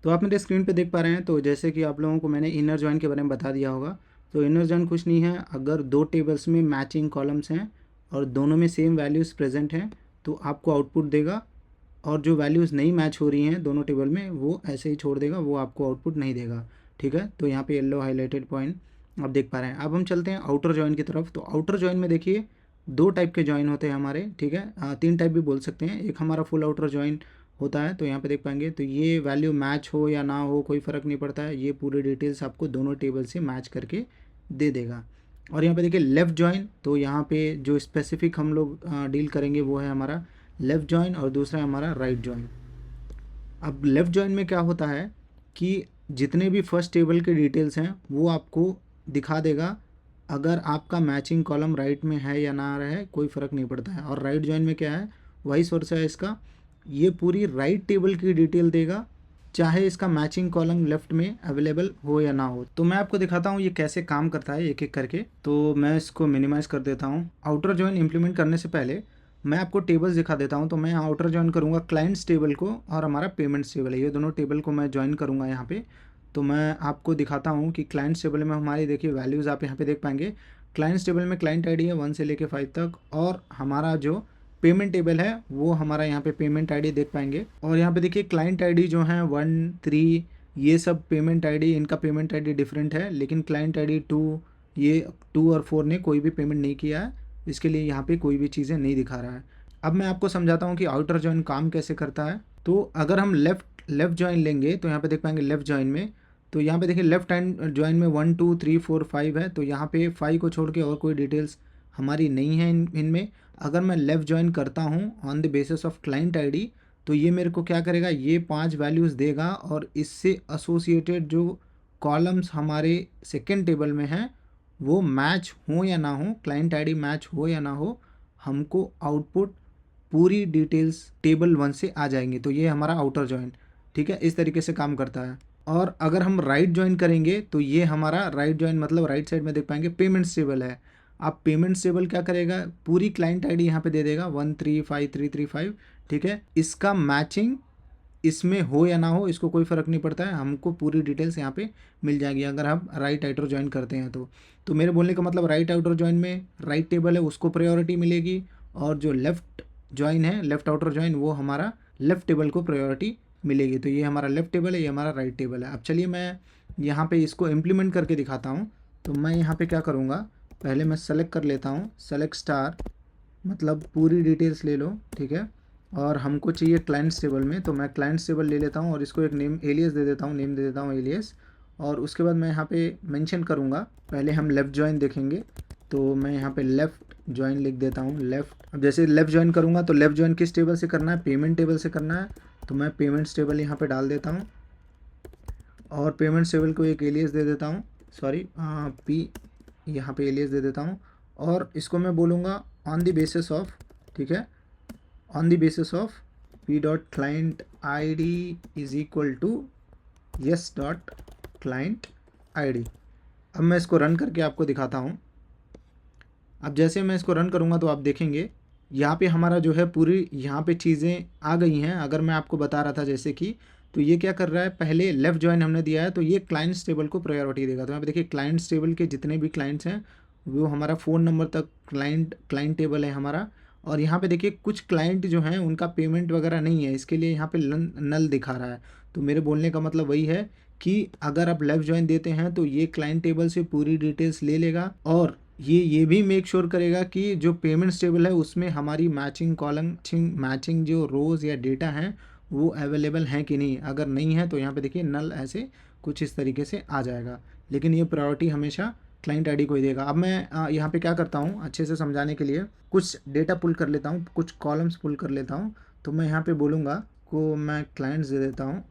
तो आप मेरे स्क्रीन पे देख पा रहे हैं, तो जैसे कि आप लोगों को मैंने इनर जॉइन के बारे में बता दिया होगा। तो इनर जॉइन कुछ नहीं है, अगर दो टेबल्स में मैचिंग कॉलम्स हैं और दोनों में सेम वैल्यूज़ प्रेजेंट हैं तो आपको आउटपुट देगा, और जो वैल्यूज़ नहीं मैच हो रही हैं दोनों टेबल में वो ऐसे ही छोड़ देगा, वो आपको आउटपुट नहीं देगा। ठीक है, तो यहाँ पे येलो हाईलाइटेड पॉइंट आप देख पा रहे हैं। अब हम चलते हैं आउटर जॉइन की तरफ। तो आउटर जॉइन में देखिए दो टाइप के जॉइन होते हैं हमारे, ठीक है, तीन टाइप भी बोल सकते हैं। एक हमारा फुल आउटर जॉइन होता है, तो यहाँ पे देख पाएंगे, तो ये वैल्यू मैच हो या ना हो कोई फ़र्क नहीं पड़ता है, ये पूरी डिटेल्स आपको दोनों टेबल से मैच करके दे देगा। और यहाँ पे देखिए लेफ़्ट जॉइन, तो यहाँ पे जो स्पेसिफिक हम लोग डील करेंगे वो है हमारा लेफ़्ट जॉइन, और दूसरा है हमारा राइट जॉइन। अब लेफ़्ट जॉइन में क्या होता है कि जितने भी फर्स्ट टेबल के डिटेल्स हैं वो आपको दिखा देगा, अगर आपका मैचिंग कॉलम राइट में है या ना रहे कोई फ़र्क नहीं पड़ता है। और राइट जॉइन में क्या है, वाइस वर्सा है इसका, ये पूरी राइट टेबल की डिटेल देगा, चाहे इसका मैचिंग कॉलम लेफ़्ट में अवेलेबल हो या ना हो। तो मैं आपको दिखाता हूँ ये कैसे काम करता है एक एक करके। तो मैं इसको मिनिमाइज़ कर देता हूँ। आउटर जॉइन इम्प्लीमेंट करने से पहले मैं आपको टेबल्स दिखा देता हूँ। तो मैं यहाँ आउटर जॉइन करूँगा क्लाइंट्स टेबल को, और हमारा पेमेंट्स टेबल है, ये दोनों टेबल को मैं जॉइन करूँगा यहाँ पे। तो मैं आपको दिखाता हूँ कि क्लाइंट्स टेबल में हमारी देखिए वैल्यूज़ आप यहाँ पे देख पाएंगे। क्लाइंट्स टेबल में क्लाइंट आईडी है 1 से लेके 5 तक, और हमारा जो पेमेंट टेबल है वो हमारा यहाँ पे पेमेंट आईडी देख पाएंगे। और यहाँ पे देखिए क्लाइंट आईडी जो है 1, 3, ये सब पेमेंट आईडी, इनका पेमेंट आईडी डिफरेंट है, लेकिन क्लाइंट आईडी 2, ये 2 और 4 ने कोई भी पेमेंट नहीं किया है, इसके लिए यहाँ पे कोई भी चीज़ें नहीं दिखा रहा है। अब मैं आपको समझाता हूँ कि आउटर जॉइन काम कैसे करता है। तो अगर हम लेफ़्ट जॉइन लेंगे तो यहाँ पे देख पाएंगे लेफ़्ट जॉइन में, तो यहाँ पे देखिए लेफ्ट हैंड जॉइन में 1, 2, 3, 4, 5 है, तो यहाँ पे 5 को छोड़ के और कोई डिटेल्स हमारी नहीं है इनमें। अगर मैं लेफ़्ट जॉइन करता हूँ on the basis of client ID, तो ये मेरे को क्या करेगा, ये 5 वैल्यूज़ देगा, और इससे एसोसिएटेड जो कॉलम्स हमारे सेकेंड टेबल में हैं वो मैच हो या ना हो, क्लाइंट आईडी मैच हो या ना हो, हमको आउटपुट पूरी डिटेल्स टेबल 1 से आ जाएंगे। तो ये हमारा आउटर जॉइन, ठीक है, इस तरीके से काम करता है। और अगर हम राइट जॉइन करेंगे तो ये हमारा राइट जॉइन मतलब राइट साइड में देख पाएंगे पेमेंट्स टेबल है। अब पेमेंट्स टेबल क्या करेगा, पूरी क्लाइंट आईडी यहाँ पे दे देगा 135335, ठीक है, इसका मैचिंग इसमें हो या ना हो इसको कोई फ़र्क नहीं पड़ता है, हमको पूरी डिटेल्स यहाँ पे मिल जाएगी अगर हम राइट आउटर जॉइन करते हैं तो मेरे बोलने का मतलब राइट आउटर जॉइन में राइट टेबल है उसको प्रायोरिटी मिलेगी, और जो लेफ़्ट जॉइन है लेफ़्ट आउटर जॉइन वो हमारा लेफ़्ट टेबल को प्रायोरिटी मिलेगी। तो ये हमारा लेफ़्ट टेबल है, ये हमारा राइट टेबल है। अब चलिए मैं यहाँ पे इसको इम्प्लीमेंट करके दिखाता हूँ। तो मैं यहाँ पे क्या करूँगा, पहले मैं सेलेक्ट कर लेता हूँ, सेलेक्ट स्टार मतलब पूरी डिटेल्स ले लो, ठीक है, और हमको चाहिए क्लाइंट्स टेबल में, तो मैं क्लाइंट्स टेबल ले लेता हूँ और इसको एक नेम एलियस दे देता हूँ, नेम दे देता हूँ एलियस। और उसके बाद मैं यहाँ पे मेंशन करूँगा, पहले हम लेफ़्ट जॉइन देखेंगे, तो मैं यहाँ पे लेफ़्ट जॉइन लिख देता हूँ लेफ़्ट। अब जैसे लेफ़्ट जॉइन करूँगा तो लेफ़्ट जॉइन किस टेबल से करना है, पेमेंट टेबल से करना है, तो मैं पेमेंट्स टेबल यहाँ पे डाल देता हूँ, और पेमेंट्स टेबल को एक एलियस दे देता हूँ, सॉरी पी यहाँ पे एलियस दे देता हूँ, और इसको मैं बोलूँगा ऑन द बेसिस ऑफ, ठीक है, on the basis of p dot client I D is equal to S dot client I D. अब मैं इसको रन करके आपको दिखाता हूँ। अब जैसे मैं इसको रन करूँगा तो आप देखेंगे यहाँ पे हमारा जो है पूरी यहाँ पे चीज़ें आ गई हैं। अगर मैं आपको बता रहा था जैसे कि, तो ये क्या कर रहा है, पहले लेफ़्ट जॉइन हमने दिया है तो ये क्लाइंट्स टेबल को प्रायोरिटी देगा। तो यहाँ पे देखिए क्लाइंट्स टेबल के जितने भी क्लाइंट्स हैं वो हमारा फ़ोन नंबर तक क्लाइंट टेबल है हमारा। और यहाँ पे देखिए कुछ क्लाइंट जो हैं उनका पेमेंट वगैरह नहीं है, इसके लिए यहाँ पे नल दिखा रहा है। तो मेरे बोलने का मतलब वही है कि अगर आप लेफ़्ट जॉइन देते हैं तो ये क्लाइंट टेबल से पूरी डिटेल्स ले लेगा, और ये भी मेक श्योर करेगा कि जो पेमेंट्स टेबल है उसमें हमारी मैचिंग कॉलम मैचिंग जो रोज़ या डेटा हैं वो अवेलेबल हैं कि नहीं। अगर नहीं है तो यहाँ पे देखिए नल ऐसे कुछ इस तरीके से आ जाएगा, लेकिन ये प्रायोरिटी हमेशा क्लाइंट आईडी को ही देगा। अब मैं यहाँ पे क्या करता हूँ, अच्छे से समझाने के लिए कुछ डेटा पुल कर लेता हूँ, कुछ कॉलम्स पुल कर लेता हूँ। तो मैं यहाँ पे बोलूँगा को मैं क्लाइंट्स दे देता हूँ,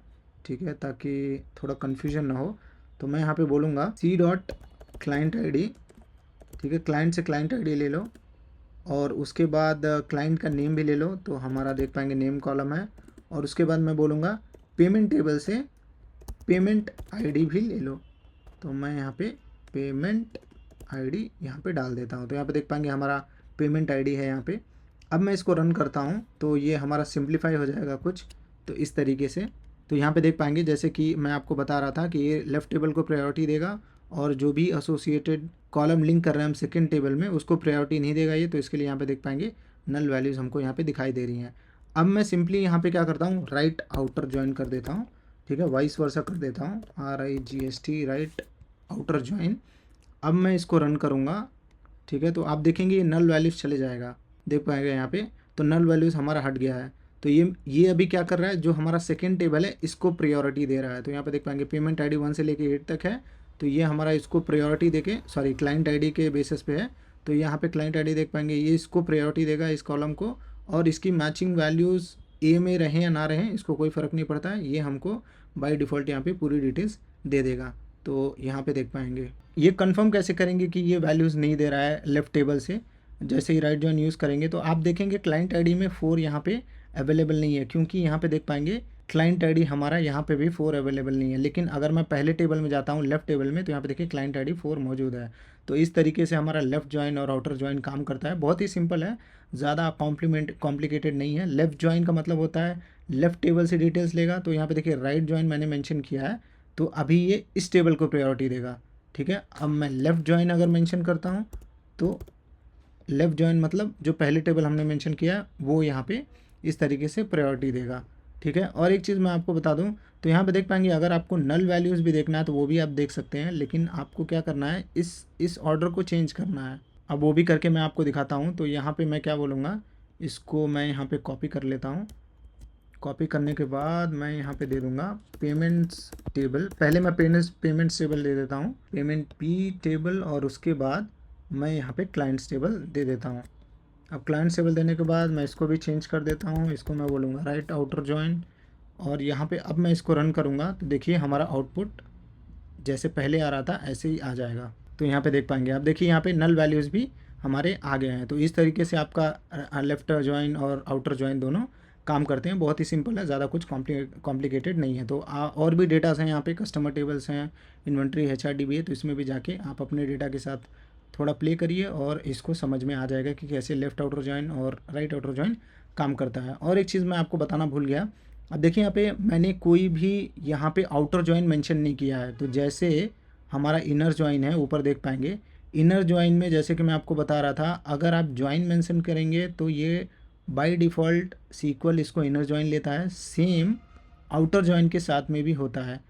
ठीक है, ताकि थोड़ा कन्फ्यूजन ना हो। तो मैं यहाँ पे बोलूँगा C dot client I D, ठीक है, क्लाइंट से क्लाइंट आईडी ले लो, और उसके बाद क्लाइंट का नेम भी ले लो, तो हमारा देख पाएंगे नेम कॉलम है। और उसके बाद मैं बोलूँगा पेमेंट टेबल से पेमेंट आईडी भी ले लो, तो मैं यहाँ पे पेमेंट आईडी यहाँ पे डाल देता हूँ। तो यहाँ पे देख पाएंगे हमारा पेमेंट आईडी है यहाँ पे। अब मैं इसको रन करता हूँ तो ये हमारा सिंप्लीफाई हो जाएगा कुछ तो इस तरीके से। तो यहाँ पे देख पाएंगे जैसे कि मैं आपको बता रहा था कि ये लेफ़्ट टेबल को प्रायोरिटी देगा और जो भी एसोसिएटेड कॉलम लिंक कर रहे हैं हम सेकंड टेबल में उसको प्रायोरिटी नहीं देगा ये। तो इसके लिए यहाँ पे देख पाएंगे नल वैल्यूज़ हमको यहाँ पे दिखाई दे रही हैं। अब मैं सिंपली यहाँ पे क्या करता हूँ, राइट आउटर ज्वाइन कर देता हूँ, ठीक है, वाइस वर्सा कर देता हूँ, RIGST राइट आउटर ज्वाइन। अब मैं इसको रन करूँगा, ठीक है, तो आप देखेंगे ये नल वैल्यूज़ चले जाएगा, देख पाएंगे यहाँ पे, तो नल वैल्यूज़ हमारा हट गया है। तो ये अभी क्या कर रहा है, जो हमारा सेकंड टेबल है इसको प्रायोरिटी दे रहा है। तो यहाँ पे देख पाएंगे पेमेंट ID 1 से लेके 8 तक है, तो ये हमारा इसको प्रायोरिटी देके, सॉरी क्लाइंट ID के बेसिस पे है, तो यहाँ पे क्लाइंट ID देख पाएंगे ये इसको प्रायोरिटी देगा इस कॉलम को, और इसकी मैचिंग वैल्यूज़ ए में रहें या ना रहें इसको कोई फ़र्क नहीं पड़ता है, ये हमको बाय डिफ़ॉल्ट यहाँ पे पूरी डिटेल्स दे देगा। तो यहाँ पे देख पाएंगे ये कंफर्म कैसे करेंगे कि ये वैल्यूज़ नहीं दे रहा है लेफ़्ट टेबल से। जैसे ही राइट जॉइन यूज़ करेंगे तो आप देखेंगे क्लाइंट ID में 4 यहाँ पे अवेलेबल नहीं है, क्योंकि यहाँ पे देख पाएंगे क्लाइंट ID हमारा यहाँ पे भी 4 अवेलेबल नहीं है। लेकिन अगर मैं पहले टेबल में जाता हूँ लेफ़्ट टेबल में, तो यहाँ पे देखिए क्लाइंट ID 4 मौजूद है। तो इस तरीके से हमारा लेफ़्ट जॉइन और आउटर जॉइन काम करता है, बहुत ही सिंपल है, ज़्यादा कॉम्प्लिकेटेड नहीं है। लेफ़्ट जॉइन का मतलब होता है लेफ़्ट टेबल से डिटेल्स लेगा, तो यहाँ पे देखिए राइट जॉइन मैंने मेंशन किया है, तो अभी ये इस टेबल को प्रायोरिटी देगा, ठीक है। अब मैं लेफ़्ट जॉइन अगर मेंशन करता हूँ तो लेफ़्ट जॉइन मतलब जो पहले टेबल हमने मेंशन किया है वो यहाँ पे इस तरीके से प्रायोरिटी देगा, ठीक है। और एक चीज़ मैं आपको बता दूं, तो यहाँ पे देख पाएंगे अगर आपको नल वैल्यूज़ भी देखना है तो वो भी आप देख सकते हैं, लेकिन आपको क्या करना है, इस ऑर्डर को चेंज करना है। अब वो भी करके मैं आपको दिखाता हूँ। तो यहाँ पे मैं क्या बोलूँगा, इसको मैं यहाँ पे कॉपी कर लेता हूँ। कॉपी करने के बाद मैं यहाँ पे दे दूँगा पेमेंट्स टेबल, पहले मैं पेमेंट्स टेबल दे देता हूँ, पेमेंट P टेबल, और उसके बाद मैं यहाँ पे क्लाइंट्स टेबल दे देता हूँ। अब क्लाइंट्स टेबल देने के बाद मैं इसको भी चेंज कर देता हूँ, इसको मैं बोलूँगा राइट आउटर जॉइन, और यहाँ पे अब मैं इसको रन करूँगा तो देखिए हमारा आउटपुट जैसे पहले आ रहा था ऐसे ही आ जाएगा। तो यहाँ पे देख पाएंगे आप, देखिए यहाँ पे नल वैल्यूज़ भी हमारे आ गए हैं। तो इस तरीके से आपका लेफ्ट जॉइन और आउटर जॉइन दोनों काम करते हैं, बहुत ही सिंपल है, ज़्यादा कुछ कॉम्प्लिकेटेड नहीं है। तो और भी डेटास हैं यहाँ पे, कस्टमर टेबल्स हैं, इन्वेंट्री HRDB है, तो इसमें भी जाके आप अपने डेटा के साथ थोड़ा प्ले करिए और इसको समझ में आ जाएगा कि कैसे लेफ़्ट आउटर जॉइन और राइट आउटर जॉइन काम करता है। और एक चीज़ मैं आपको बताना भूल गया, अब देखिए यहाँ पे मैंने कोई भी यहाँ पे आउटर जॉइन मेंशन नहीं किया है। तो जैसे हमारा इनर जॉइन है, ऊपर देख पाएंगे इनर जॉइन में, जैसे कि मैं आपको बता रहा था, अगर आप जॉइन मेंशन करेंगे तो ये बाय डिफ़ॉल्ट सीक्वल इसको इनर जॉइन लेता है, सेम आउटर जॉइन के साथ में भी होता है।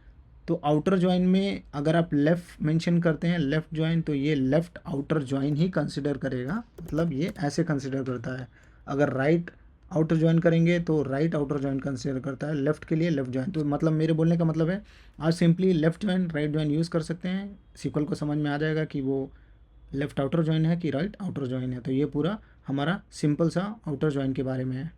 तो आउटर जॉइन में अगर आप लेफ़्ट मेंशन करते हैं लेफ़्ट जॉइन, तो ये लेफ़्ट आउटर जॉइन ही कंसिडर करेगा, मतलब ये ऐसे कंसिडर करता है। अगर राइट आउटर जॉइन करेंगे तो राइट आउटर जॉइन कंसिडर करता है, लेफ़्ट के लिए लेफ़्ट जॉइन। तो मतलब मेरे बोलने का मतलब है आप simply left join right join use कर सकते हैं, सीक्वल को समझ में आ जाएगा कि वो लेफ़्ट आउटर जॉइन है कि राइट आउटर जॉइन है। तो ये पूरा हमारा सिंपल सा आउटर जॉइन के बारे में है।